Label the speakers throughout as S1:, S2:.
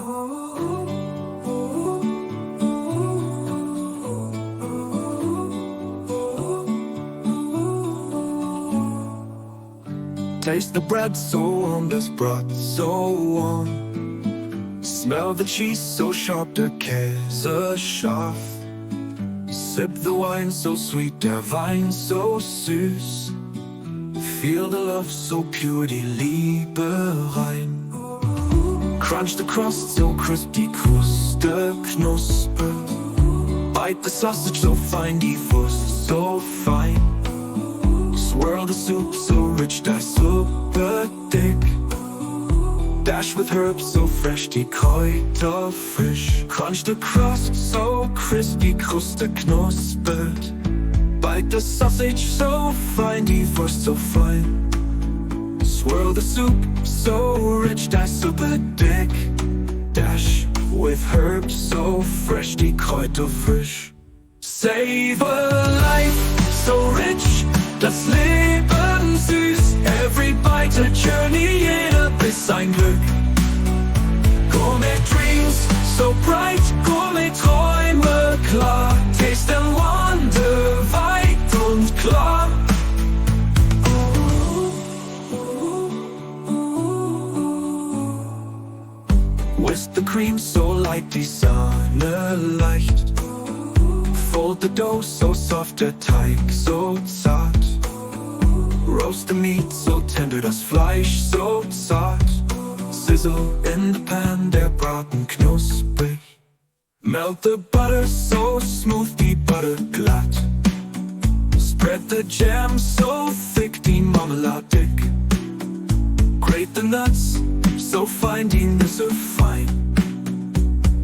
S1: Taste the bread so warm, this broth so warm. Smell the cheese so sharp, der Käse scharf. Sip the wine so sweet, der Wein so süß. Feel the love so pure, die Liebe rein. Crunch the crust so crisp, die Kruste knuspert. Bite the sausage so fine, die Wurst so fein. Swirl the soup so rich, die Suppe dick. Dash with herbs so fresh, die Kräuter frisch. Crunch the crust so crisp, die Kruste knuspert. Bite the sausage so fine, die Wurst so fein. Swirl the soup so rich, die Suppe dick. Dash with herbs so fresh, die Kräuter frisch. Savor life so rich, das Leben süß. Every bite a journey, jeder Biss ein Glück. Gourmet dreams so bright, Gourmet Träume klar. Taste and wonder, weit und klar. Whisk the cream so light, die Sahne leicht. Fold the dough so soft, der Teig so zart. Roast the meat so tender, das Fleisch so zart. Sizzle in the pan, der Braten knusprig. Melt the butter so smooth, die Butter glatt. Spread the jam so thick, die Marmelade dick. Grate the nuts so fine, die Nüsse fein.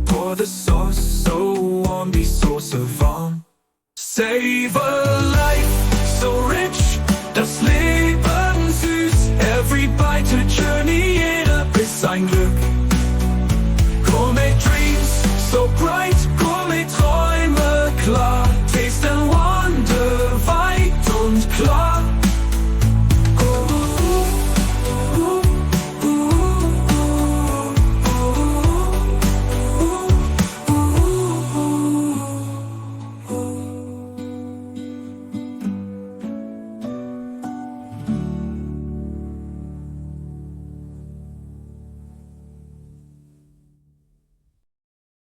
S1: Pour the sauce so warm, die Soße warm. Savor life